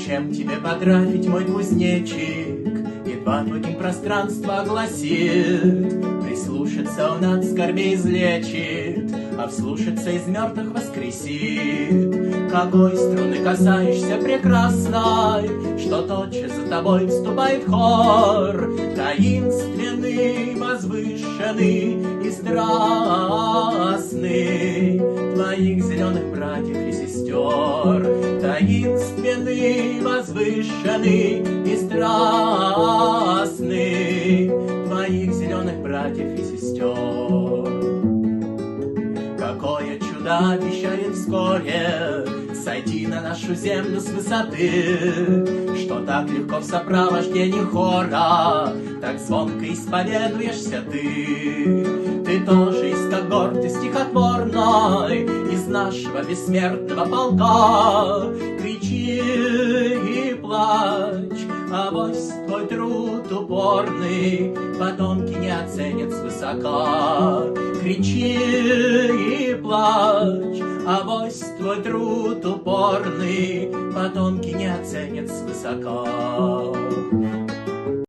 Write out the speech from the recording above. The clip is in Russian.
Чем тебе потрафить, мой кузнечик? Едва твой пространство огласит. Прислушаться он от скорбей излечит, а вслушаться из мертвых воскресит. Какой струны касаешься прекрасной, что тотчас за тобой вступает хор, таинственный, возвышенный и страстный твоих зеленых братьев и сестер. Таинственный, возвышенный и страстный твоих зеленых братьев и сестер. Какое чудо обещает вскоре сойти на нашу землю с высоты, что так легко в сопровождении хора, так звонко исповедуешься ты. Ты тоже из когорты стихотворной, из нашего бессмертного полка. Кричи и плачь, авось твой труд упорный потомки не оценят свысока. Кричи и плачь, авось твой труд упорный потомки не оценят свысока.